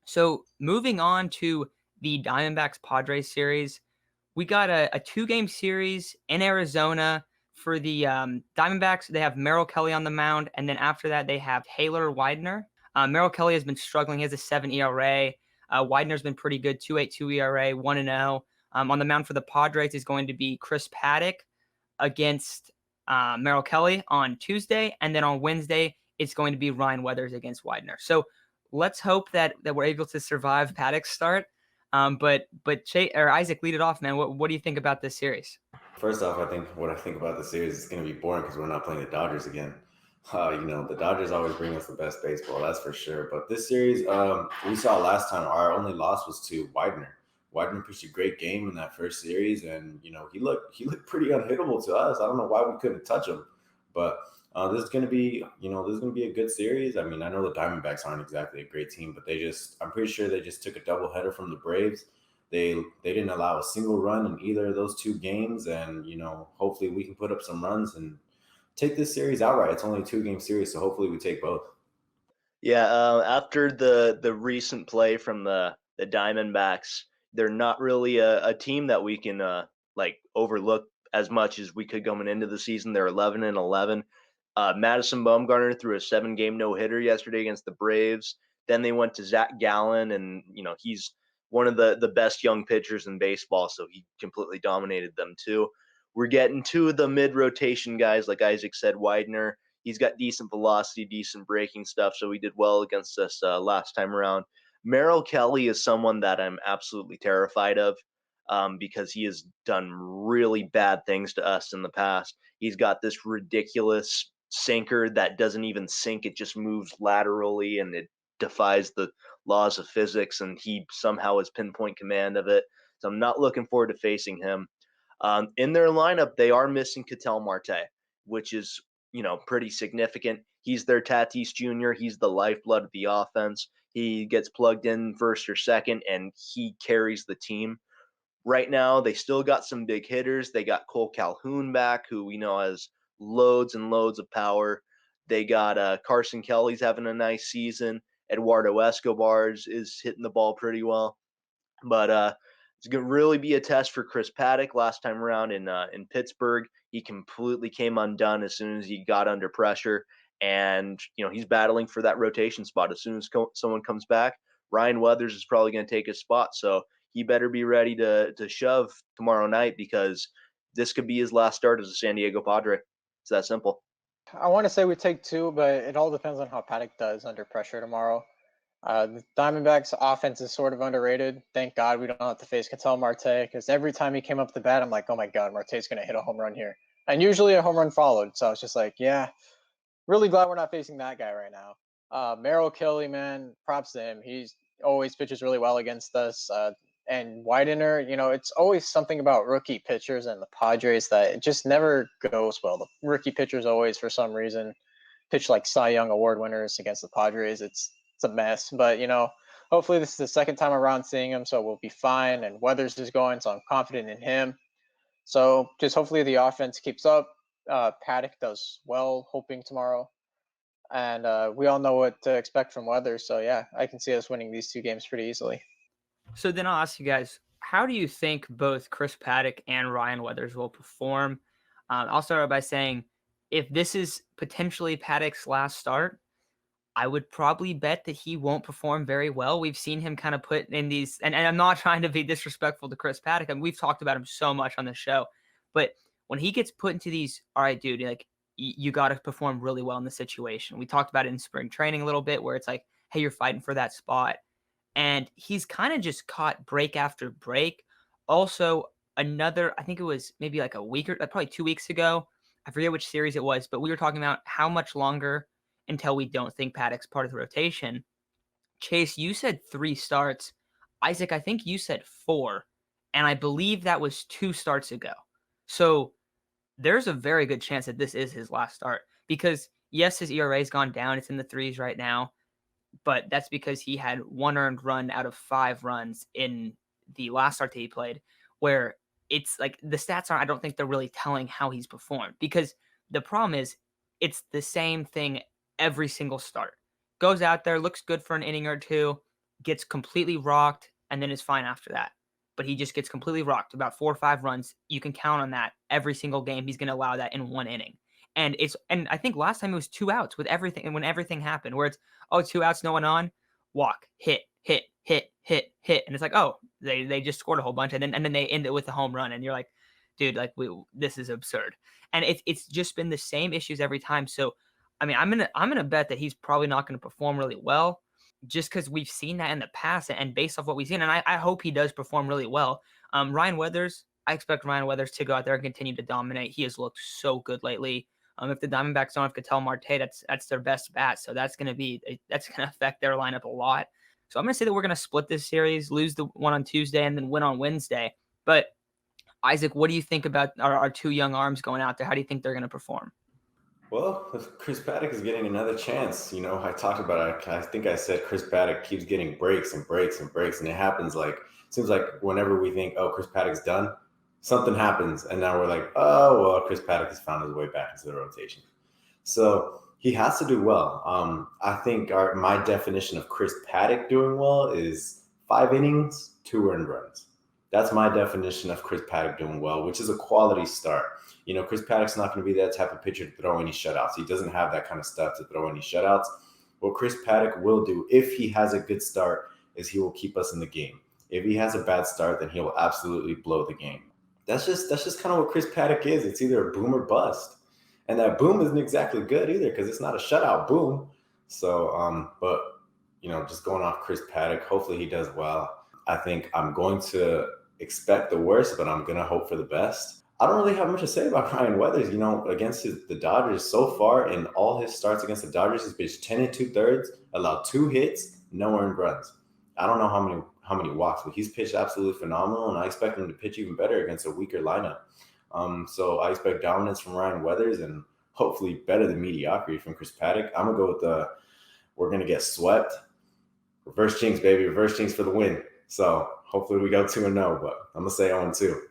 So moving on to the Diamondbacks Padres series, we got a two-game series in Arizona for the Diamondbacks. They have Merrell Kelly on the mound, and then after that they have Taylor Widener. Merrell Kelly has been struggling. He has a 7 ERA. Widener's been pretty good, 2.82 ERA, 1-0. On the mound for the Padres is going to be Chris Paddock against Merrell Kelly on Tuesday, and then on Wednesday it's going to be Ryan Weathers against Widener. So let's hope that we're able to survive Paddock's start. But Isaac, lead it off, man. What do you think about this series? First off, what I think about the series is going to be boring because we're not playing the Dodgers again. The Dodgers always bring us the best baseball, that's for sure. But this series, we saw last time our only loss was to Widener. Widener pitched a great game in that first series, and he looked pretty unhittable to us. I don't know why we couldn't touch him, but this is going to be a good series. I mean, I know the Diamondbacks aren't exactly a great team, but I'm pretty sure they just took a doubleheader from the Braves. They didn't allow a single run in either of those two games, and hopefully we can put up some runs and take this series outright. It's only a 2-game series, so hopefully we take both. Yeah, after the recent play from the Diamondbacks, they're not really a team that we can overlook as much as we could going into the season. They're 11-11. Madison Bumgarner threw a 7-game no-hitter yesterday against the Braves. Then they went to Zach Gallen, and he's one of the best young pitchers in baseball, so he completely dominated them too. We're getting two of the mid-rotation guys, like Isaac said, Widener. He's got decent velocity, decent breaking stuff, so he did well against us last time around. Merrell Kelly is someone that I'm absolutely terrified of because he has done really bad things to us in the past. He's got this ridiculous sinker that doesn't even sink. It just moves laterally, and it defies the laws of physics, and he somehow has pinpoint command of it. So I'm not looking forward to facing him. In their lineup, they are missing Ketel Marte, which is pretty significant. He's their Tatis Jr. He's the lifeblood of the offense. He gets plugged in first or second, and he carries the team. Right now, they still got some big hitters. They got Cole Calhoun back, who we know has loads and loads of power. They got Carson Kelly's having a nice season. Eduardo Escobar is hitting the ball pretty well. But it's going to really be a test for Chris Paddock. Last time around in Pittsburgh, he completely came undone as soon as he got under pressure. And, he's battling for that rotation spot. As soon as someone comes back, Ryan Weathers is probably going to take his spot. So he better be ready to shove tomorrow night, because this could be his last start as a San Diego Padre. It's that simple. I want to say we take two, but it all depends on how Paddock does under pressure tomorrow. The Diamondbacks' offense is sort of underrated. Thank God we don't have to face Ketel Marte, because every time he came up the bat, I'm like, oh my God, Marte's going to hit a home run here. And usually a home run followed. So I was just like, yeah, really glad we're not facing that guy right now. Merrell Kelly, man, props to him. He's always pitches really well against us. And Widener, it's always something about rookie pitchers and the Padres that it just never goes well. The rookie pitchers always, for some reason, pitch like Cy Young Award winners against the Padres. It's a mess. But, hopefully this is the second time around seeing him, so we'll be fine. And Weathers is going, so I'm confident in him. So just hopefully the offense keeps up. Paddock does well, hoping tomorrow. And we all know what to expect from Weathers. So, yeah, I can see us winning these two games pretty easily. So then I'll ask you guys, how do you think both Chris Paddock and Ryan Weathers will perform? I'll start out by saying, if this is potentially Paddock's last start, I would probably bet that he won't perform very well. We've seen him kind of put in these, and I'm not trying to be disrespectful to Chris Paddock. I mean, we've talked about him so much on the show, but when he gets put into these, all right, dude, like you got to perform really well in the situation. We talked about it in spring training a little bit, where it's like, hey, you're fighting for that spot. And he's kind of just caught break after break. Also, I think it was maybe like a week or probably 2 weeks ago. I forget which series it was, but we were talking about how much longer until we don't think Paddock's part of the rotation. Chase, you said 3 starts. Isaac, I think you said 4. And I believe that was 2 starts ago. So there's a very good chance that this is his last start. Because, yes, his ERA's gone down. It's in the 3s right now. But that's because he had 1 earned run out of 5 runs in the last start that he played, where it's like the stats I don't think they're really telling how he's performed, because the problem is it's the same thing every single start. Goes out there, looks good for an inning or two, gets completely rocked, and then is fine after that. But he just gets completely rocked. About 4 or 5 runs, you can count on that every single game. He's going to allow that in 1 inning. And I think last time it was 2 outs with everything, and when everything happened, where it's 2 outs, no one on, walk, hit, hit, hit, hit, hit, and it's like, oh, they just scored a whole bunch, and then they end it with a home run, and you're like, dude, like this is absurd. And it's just been the same issues every time. So, I mean, I'm gonna bet that he's probably not gonna perform really well, just because we've seen that in the past, and based off what we've seen, and I hope he does perform really well. Ryan Weathers, I expect Ryan Weathers to go out there and continue to dominate. He has looked so good lately. If the Diamondbacks don't have Ketel Marte, that's their best bat, so that's gonna affect their lineup a lot. So I'm gonna say that we're gonna split this series, lose the one on Tuesday, and then win on Wednesday. But Isaac, what do you think about our 2 young arms going out there? How do you think they're gonna perform? Well, if Chris Paddock is getting another chance, I talked about it. I think I said Chris Paddock keeps getting breaks and breaks and breaks, and it happens seems like whenever we think, oh, Chris Paddock's done, something happens, and now we're like, oh, well, Chris Paddock has found his way back into the rotation. So he has to do well. I think my definition of Chris Paddock doing well is 5 innings, 2 earned runs. That's my definition of Chris Paddock doing well, which is a quality start. Chris Paddock's not going to be that type of pitcher to throw any shutouts. He doesn't have that kind of stuff to throw any shutouts. What Chris Paddock will do, if he has a good start, is he will keep us in the game. If he has a bad start, then he will absolutely blow the game. That's just kind of what Chris Paddock is. It's either a boom or bust. And that boom isn't exactly good either because it's not a shutout boom. So, but, just going off Chris Paddock, hopefully he does well. I think I'm going to expect the worst, but I'm going to hope for the best. I don't really have much to say about Ryan Weathers. Against the Dodgers so far in all his starts against the Dodgers, he's pitched 10 2/3, allowed 2 hits, no earned runs. I don't know how many walks, but he's pitched absolutely phenomenal, and I expect him to pitch even better against a weaker lineup. So I expect dominance from Ryan Weathers and hopefully better than mediocrity from Chris Paddock. I'm gonna go with we're gonna get swept. Reverse jinx, baby, reverse jinx for the win. So hopefully we go 2-0, but I'm gonna say 0-2.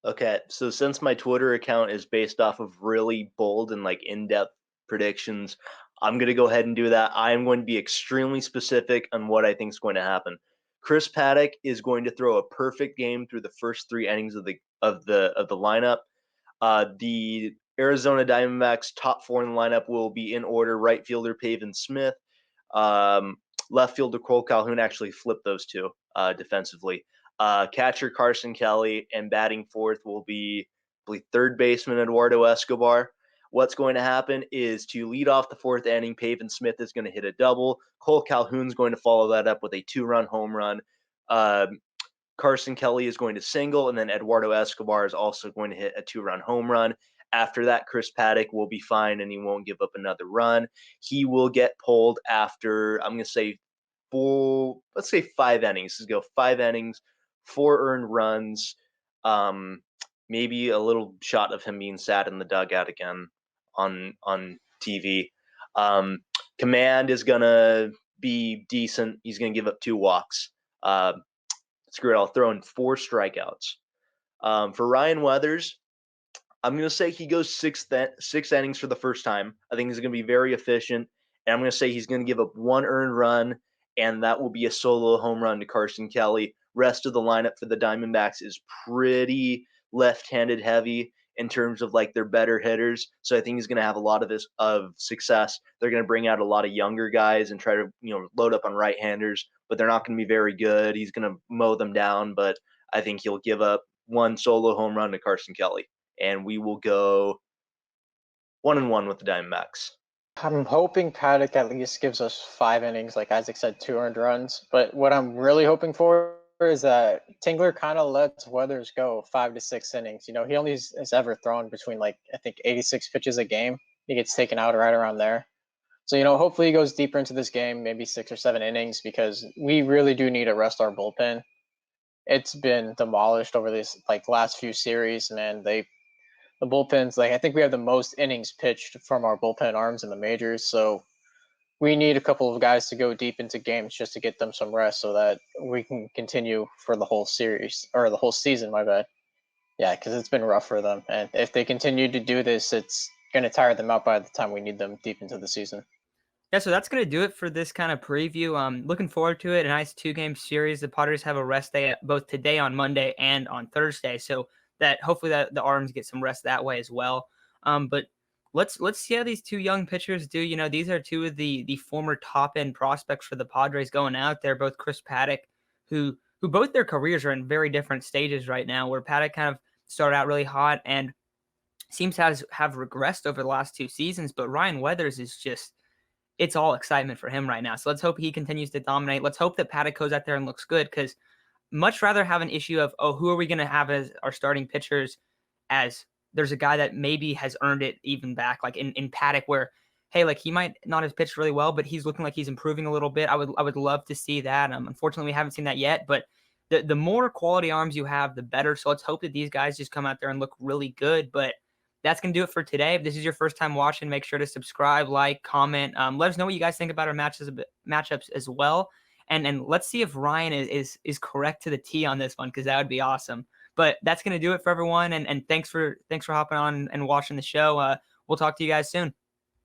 Okay, so since my Twitter account is based off of really bold and in-depth predictions, I'm going to go ahead and do that. I am going to be extremely specific on what I think is going to happen. Chris Paddock is going to throw a perfect game through the first 3 innings of the lineup. The Arizona Diamondbacks top 4 in the lineup will be in order: right fielder Pavin Smith, left fielder Cole Calhoun. Actually flipped those 2 defensively. Catcher Carson Kelly, and batting fourth will be, I believe, third baseman Eduardo Escobar. What's going to happen is, to lead off the 4th inning, Pavin Smith is going to hit a double. Cole Calhoun's going to follow that up with a 2-run home run. Carson Kelly is going to single, and then Eduardo Escobar is also going to hit a 2-run home run. After that, Chris Paddock will be fine, and he won't give up another run. He will get pulled after, I'm going to say, 5 innings. Let's go 5 innings. 4 earned runs, maybe a little shot of him being sad in the dugout again on TV. Command is going to be decent. He's going to give up 2 walks. Screw it, I'll throw in 4 strikeouts. For Ryan Weathers, I'm going to say he goes 6 innings for the first time. I think he's going to be very efficient, and I'm going to say he's going to give up 1 earned run, and that will be a solo home run to Carson Kelly. Rest of the lineup for the Diamondbacks is pretty left-handed heavy in terms of their better hitters. So I think he's going to have a lot of success. They're going to bring out a lot of younger guys and try to load up on right-handers, but they're not going to be very good. He's going to mow them down, but I think he'll give up 1 solo home run to Carson Kelly, and we will go 1-1 with the Diamondbacks. I'm hoping Paddock at least gives us 5 innings, like Isaac said, 2 earned runs. But what I'm really hoping for is that Tingler kind of lets Weathers go 5 to 6 innings. He only has ever thrown between I think 86 pitches a game. He gets taken out right around there. So, hopefully he goes deeper into this game, maybe 6 or 7 innings, because we really do need to rest our bullpen. It's been demolished over this last few series, man. The bullpens, I think we have the most innings pitched from our bullpen arms in the majors. So we need a couple of guys to go deep into games just to get them some rest so that we can continue for the whole series, or the whole season, my bad. Yeah, because it's been rough for them. And if they continue to do this, it's going to tire them out by the time we need them deep into the season. Yeah, so that's going to do it for this kind of preview. Looking forward to it. A nice 2-game series. The Padres have a rest day both today on Monday and on Thursday, so that hopefully that the arms get some rest that way as well. But let's see how these two young pitchers do. You know, these are two of the former top end prospects for the Padres going out there. Both Chris Paddock, who both their careers are in very different stages right now. Where Paddock kind of started out really hot and seems to have regressed over the last 2 seasons, but Ryan Weathers is just it's all excitement for him right now. So let's hope he continues to dominate. Let's hope that Paddock goes out there and looks good, because much rather have an issue of, oh, who are we going to have as our starting pitchers, as there's a guy that maybe has earned it even back, like in Paddock, where, hey, like he might not have pitched really well, but he's looking like he's improving a little bit. I would love to see that. Unfortunately, we haven't seen that yet, but the more quality arms you have, the better. So let's hope that these guys just come out there and look really good. But that's going to do it for today. If this is your first time watching, make sure to subscribe, like, comment. Let us know what you guys think about our matchups as well. And let's see if Ryan is correct to the T on this one, because that would be awesome. But that's going to do it for everyone. And thanks for hopping on and watching the show. We'll talk to you guys soon.